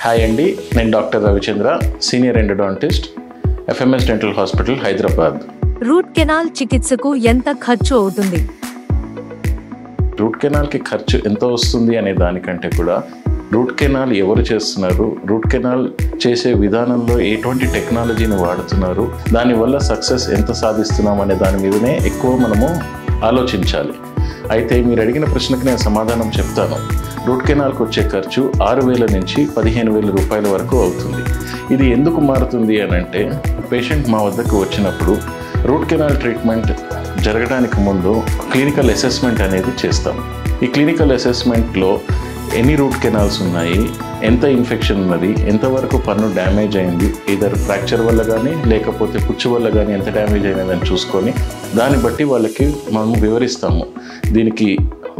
Hi అండి, నేను doctor Ravichandra, senior endodontist, FMS dental hospital, Hyderabad. Root canal చికిత్సకు ఎంత ఖర్చు అవుతుంది? రూట్ కెనాల్కి ఖర్చు ఎంత వస్తుంది అనే దానికంటే కూడా రూట్ కెనాల్ ఎవరు చేస్తున్నారు, రూట్ కెనాల్ చేసే విధానంలో ఎటువంటి టెక్నాలజీని వాడుతున్నారు, దానివల్ల సక్సెస్ ఎంత సాధిస్తున్నాం అనే దాని మీదనే ఎక్కువ మనము ఆలోచించాలి. అయితే మీరు అడిగిన ప్రశ్నకు నేను సమాధానం చెప్తాను. రూట్ కెనాల్కి వచ్చే ఖర్చు 6,000 నుంచి 15,000 రూపాయల వరకు అవుతుంది. ఇది ఎందుకు మారుతుంది అని అంటే, పేషెంట్ మా వద్దకు వచ్చినప్పుడు రూట్ కెనాల్ ట్రీట్మెంట్ జరగడానికి ముందు క్లినికల్ అసెస్మెంట్ అనేది చేస్తాం. ఈ క్లినికల్ అసెస్మెంట్లో ఎన్ని రూట్ కెనాల్స్ ఉన్నాయి, ఎంత ఇన్ఫెక్షన్ ఉన్నది, ఎంతవరకు పన్ను డ్యామేజ్ అయింది, ఇదర్ ఫ్రాక్చర్ వల్ల కానీ లేకపోతే పుచ్చు వల్ల కానీ ఎంత డ్యామేజ్ అయినదని చూసుకొని దాన్ని బట్టి వాళ్ళకి మనము వివరిస్తాము. దీనికి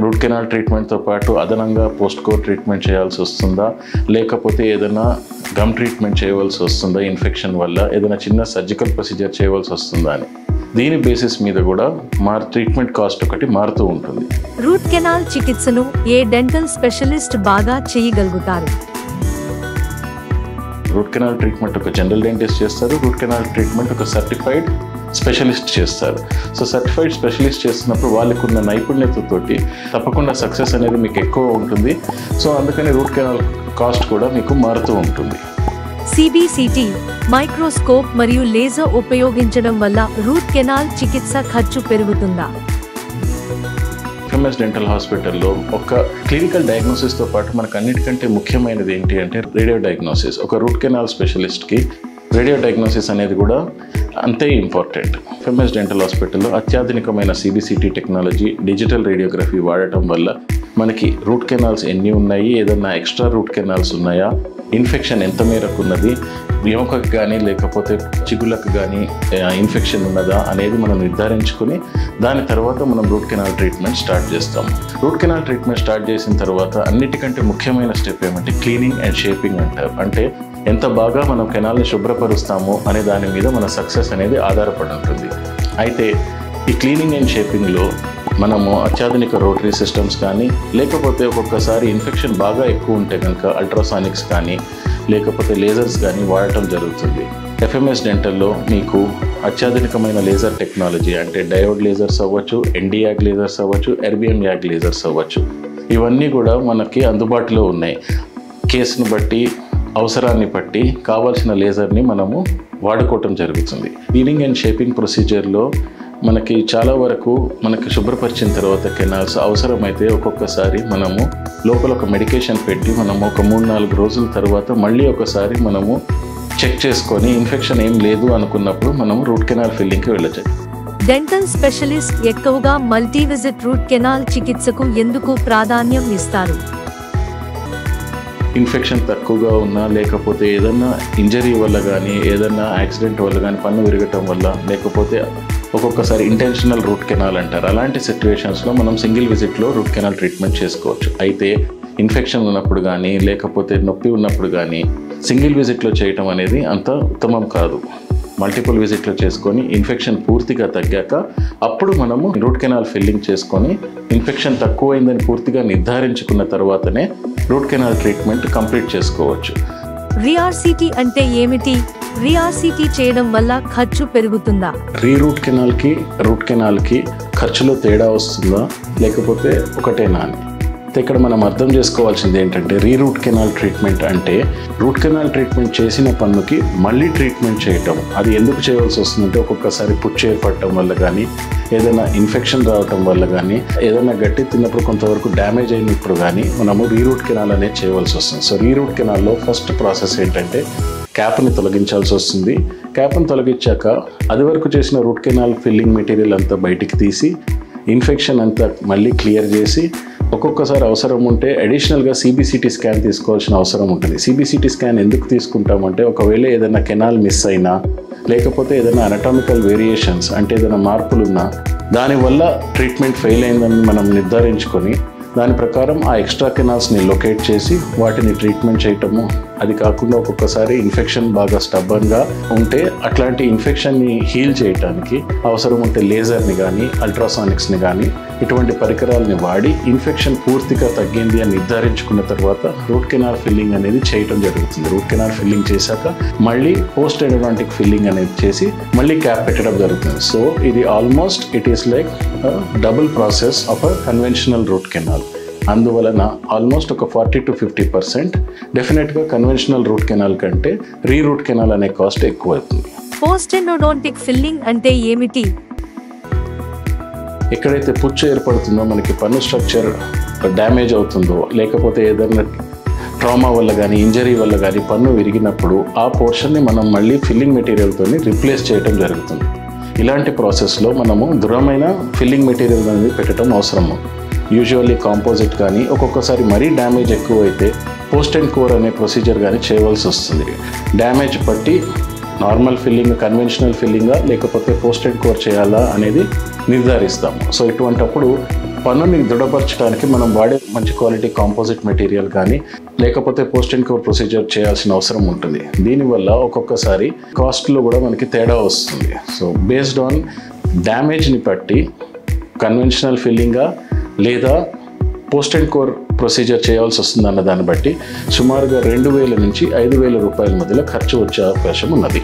రూట్ కెనాల్ ట్రీట్మెంట్తో పాటు అదనంగా పోస్ట్ కోర్ ట్రీట్మెంట్ చేయాల్సి వస్తుందా, లేకపోతే ఏదైనా గమ్ ట్రీట్మెంట్ చేయవలసి వస్తుందా, ఇన్ఫెక్షన్ వల్ల ఏదైనా చిన్న సర్జికల్ ప్రొసీజర్ చేయవలసి వస్తుందా అని. దీని బేసిస్ మీద కూడా ట్రీట్మెంట్ కాస్ట్ ఒకటి మారుతూ ఉంటుంది. రూట్ కెనాల్ చికిత్సను ఏ డెంటల్ స్పెషలిస్ట్ బాగా చేయగలుగుతారు? రూట్ కెనాల్ ట్రీట్మెంట్ ఒక జనరల్ డెంటిస్ట్ చేస్తారు, రూట్ కెనాల్ ట్రీట్మెంట్ ఒక సర్టిఫైడ్ స్పెషలిస్ట్ చేస్తారు. సో సర్టిఫైడ్ స్పెషలిస్ట్ చేస్తున్నప్పుడు వాళ్ళకు ఉన్న నైపుణ్యతతోటి తప్పకుండా సక్సెస్ అనేది మీకు ఎక్కువ ఉంటుంది. సో అందుకని రూట్ కెనాల్ కాస్ట్ కూడా మీకు మారుతూ ఉంటుంది. సిబిసిటి, మైక్రోస్కోప్ మరియు లేజర్ ఉపయోగించడం వల్ల రూట్ కెనాల్ చికిత్స ఖర్చు పెరుగుతుందా? ఎఫ్ఎంఎస్ డెంటల్ హాస్పిటల్లో ఒక క్లినికల్ డయాగ్నోసిస్తో పాటు మనకు అన్నిటికంటే ముఖ్యమైనది ఏంటి అంటే రేడియో డయాగ్నోసిస్. ఒక రూట్ కెనాల్ స్పెషలిస్ట్కి రేడియో డయాగ్నోసిస్ అనేది కూడా అంతే ఇంపార్టెంట్. ఎఫ్ఎంఎస్ డెంటల్ హాస్పిటల్లో అత్యాధునికమైన సిబిసిటి టెక్నాలజీ, డిజిటల్ రేడియోగ్రఫీ వాడటం వల్ల మనకి రూట్ కెనాల్స్ ఎన్ని ఉన్నాయి, ఏదన్నా ఎక్స్ట్రా రూట్ కెనాల్స్ ఉన్నాయా, ఇన్ఫెక్షన్ ఎంత మేరకు ఉన్నది, ఎముకకు కానీ లేకపోతే చిగుళ్ళకు కానీ ఇన్ఫెక్షన్ ఉన్నదా అనేది మనం నిర్ధారించుకొని దాని తర్వాత మనం రూట్ కెనాల్ ట్రీట్మెంట్ స్టార్ట్ చేస్తాం. రూట్ కెనాల్ ట్రీట్మెంట్ స్టార్ట్ చేసిన తర్వాత అన్నిటికంటే ముఖ్యమైన స్టెప్ ఏమంటే క్లీనింగ్ అండ్ షేపింగ్ అంటారు. అంటే ఎంత బాగా మనం కెనాల్ని శుభ్రపరుస్తాము అనే దాని మీద మన సక్సెస్ అనేది ఆధారపడి ఉంటుంది. అయితే ఈ క్లీనింగ్ అండ్ షేపింగ్లో మనము అత్యాధునిక రోటరీ సిస్టమ్స్ కానీ లేకపోతే ఒక్కొక్కసారి ఇన్ఫెక్షన్ బాగా ఎక్కువ ఉంటే కనుక అల్ట్రాసానిక్స్ కానీ లేకపోతే లేజర్స్ కానీ వాడటం జరుగుతుంది. ఎఫ్ఎంఎస్ డెంటల్లో మీకు అత్యాధునికమైన లేజర్ టెక్నాలజీ అంటే డయోడ్ లేజర్స్ అవ్వచ్చు, ఎన్డీయాగ్ లేజర్స్ అవ్వచ్చు, ఎర్బిఎం యాగ్ లేజర్స్ అవ్వచ్చు, ఇవన్నీ కూడా మనకి అందుబాటులో ఉన్నాయి. కేసును బట్టి అవసరాన్ని బట్టి కావాల్సిన లేజర్ని మనము వాడుకోవటం జరుగుతుంది. క్లీనింగ్ అండ్ షేపింగ్ ప్రొసీజర్లో మనకి చాలా వరకు మనకి శుభ్రపరిచిన తర్వాత కెనాల్స్ అవసరమైతే ఒక్కొక్కసారి మనము లోపల ఒక మెడికేషన్ పెట్టి మనము ఒక 3-4 రోజుల తర్వాత మళ్ళీ ఒకసారి మనము చెక్ చేసుకొని ఇన్ఫెక్షన్ ఏం లేదు అనుకున్నప్పుడు మనము రూట్ కెనాల్ ఫిల్లింగ్కి వెళ్ళచ్చు. డెంటల్ స్పెషలిస్ట్ ఎక్కువగా మల్టీ విజిట్ రూట్ కెనాల్ చికిత్సకు ఎందుకు ప్రాధాన్యం ఇస్తారు? ఇన్ఫెక్షన్ తక్కువగా ఉన్నా లేకపోతే ఏదన్నా ఇంజరీ వల్ల కానీ ఏదన్నా యాక్సిడెంట్ వల్ల కానీ పన్ను విరగటం వల్ల లేకపోతే ఒక్కొక్కసారి ఇంటెన్షనల్ రూట్ కెనాల్ అంటారు, అలాంటి సిచ్యువేషన్స్లో మనం సింగిల్ విజిట్లో రూట్ కెనాల్ ట్రీట్మెంట్ చేసుకోవచ్చు. అయితే ఇన్ఫెక్షన్ ఉన్నప్పుడు కానీ లేకపోతే నొప్పి ఉన్నప్పుడు కానీ సింగిల్ విజిట్లో చేయటం అనేది అంత ఉత్తమం కాదు. మల్టిపుల్ విజిట్లో చేసుకొని ఇన్ఫెక్షన్ పూర్తిగా తగ్గాక అప్పుడు మనము రూట్ కెనాల్ ఫిల్లింగ్ చేసుకొని ఇన్ఫెక్షన్ తక్కువైందని పూర్తిగా నిర్ధారించుకున్న తర్వాతనే రూట్ కెనాల్ ట్రీట్మెంట్ కంప్లీట్ చేసుకోవచ్చు. రీఆర్సిటీ అంటే ఏమిటి? రీఆర్సిటీ చేయడం వల్ల ఖర్చు పెరుగుతుందా? రూట్ కెనాల్కి ఖర్చులో తేడా వస్తుందా లేకపోతే ఒకటేనా అని ఇక్కడ మనం అర్థం చేసుకోవాల్సింది ఏంటంటే, రూట్ కెనాల్ ట్రీట్మెంట్ అంటే రూట్ కెనాల్ ట్రీట్మెంట్ చేసిన పన్నుకి మళ్ళీ ట్రీట్మెంట్ చేయటం. అది ఎందుకు చేయవలసి వస్తుందంటే ఒక్కొక్కసారి పుచ్చు ఏర్పడటం వల్ల కానీ ఏదైనా ఇన్ఫెక్షన్ రావటం వల్ల కానీ ఏదైనా గట్టి తిన్నప్పుడు కొంతవరకు డ్యామేజ్ అయినప్పుడు కానీ మనము రూట్ కెనాల్ అనేది చేయవలసి వస్తుంది. సో రూట్ కెనాల్లో ఫస్ట్ ప్రాసెస్ ఏంటంటే క్యాప్ని తొలగించాల్సి వస్తుంది. క్యాప్ని తొలగించాక అది వరకు చేసిన రూట్ కెనాల్ ఫిల్లింగ్ మెటీరియల్ అంతా బయటికి తీసి ఇన్ఫెక్షన్ అంతా మళ్ళీ క్లియర్ చేసి ఒక్కొక్కసారి అవసరం ఉంటే అడిషనల్గా సిబిసిటీ స్కాన్ తీసుకోవాల్సిన అవసరం ఉంటుంది. సిబిసిటీ స్కాన్ ఎందుకు తీసుకుంటామంటే ఒకవేళ ఏదైనా కెనాల్ మిస్ అయినా లేకపోతే ఏదైనా అనటామికల్ వేరియేషన్స్ అంటే ఏదైనా మార్పులు ఉన్నా దానివల్ల ట్రీట్మెంట్ ఫెయిల్ అయిందని మనం నిర్ధారించుకొని దాని ప్రకారం ఆ ఎక్స్ట్రా కెనాల్స్ని లొకేట్ చేసి వాటిని ట్రీట్మెంట్ చేయటము అది కాకుండా ఒక్కొక్కసారి ఇన్ఫెక్షన్ బాగా స్టబ్బన్గా ఉంటే అట్లాంటి ఇన్ఫెక్షన్ని హీల్ చేయడానికి అవసరం ఉంటే లేజర్ని కానీ అల్ట్రాసానిక్స్ని కానీ ఇటువంటి పరికరాలని వాడి ఇన్ఫెక్షన్ పూర్తిగా తగ్గింది అని నిర్ధారించుకున్న తర్వాత రూట్ కెనాల్ ఫిల్లింగ్ అనేది చేయడం జరుగుతుంది. రూట్ కెనాల్ ఫిల్లింగ్ చేశాక మళ్ళీ పోస్ట్ ఎండోడాంటిక్ ఫిల్లింగ్ అనేది చేసి మళ్ళీ క్యాప్ పెట్టడం జరుగుతుంది. సో ఇది almost it is like double process of a conventional root canal. అందువలన ఆల్మోస్ట్ ఒక 40 to 50% డెఫినెట్గా కన్వెన్షనల్ రూట్ కెనాల్ కంటే రూట్ కెనాల్ అనే కాస్ట్ ఎక్కువ అవుతుంది. పోస్ట్ ఎండోడాంటిక్ ఫిల్లింగ్ అంటే ఏమిటి? ఎక్కడైతే పుచ్చు ఏర్పడుతుందో, మనకి పన్ను స్ట్రక్చర్ డ్యామేజ్ అవుతుందో, లేకపోతే ఏదైనా ట్రామా వల్ల కానీ ఇంజరీ వల్ల కానీ పన్ను విరిగినప్పుడు ఆ పోర్షన్ని మనం మళ్ళీ ఫిల్లింగ్ మెటీరియల్తో రీప్లేస్ చేయడం జరుగుతుంది. ఇలాంటి ప్రాసెస్లో మనము దృఢమైన ఫిల్లింగ్ మెటీరియల్ అనేది పెట్టడం అవసరము. యూజువల్లీ కాంపోజిట్ కానీ, ఒక్కొక్కసారి మరీ డ్యామేజ్ ఎక్కువ అయితే పోస్ట్ అండ్ కోర్ అనే ప్రొసీజర్ కానీ చేయవలసి వస్తుంది. డ్యామేజ్ బట్టి నార్మల్ ఫిల్లింగ్, కన్వెన్షనల్ ఫిల్లింగా లేకపోతే పోస్ట్ అండ్ కోర్ చేయాలా అనేది నిర్ధారిస్తాము. సో ఇటువంటప్పుడు పన్నుని దృఢపరచడానికి మనం వాడే మంచి క్వాలిటీ కాంపోజిట్ మెటీరియల్ కానీ లేకపోతే పోస్ట్ అండ్ కోర్ ప్రొసీజర్ చేయాల్సిన అవసరం ఉంటుంది. దీనివల్ల ఒక్కొక్కసారి కాస్ట్లో కూడా మనకి తేడా వస్తుంది. సో బేస్డ్ ఆన్ డ్యామేజ్ని బట్టి కన్వెన్షనల్ ఫిల్లింగా లేదా పోస్ట్ అండ్ కోర్ ప్రొసీజర్ చేయాల్సి వస్తుంది అన్న దాన్ని బట్టి సుమారుగా 2,000 నుంచి 5,000 రూపాయల మధ్యలో ఖర్చు వచ్చే అవకాశం ఉన్నది.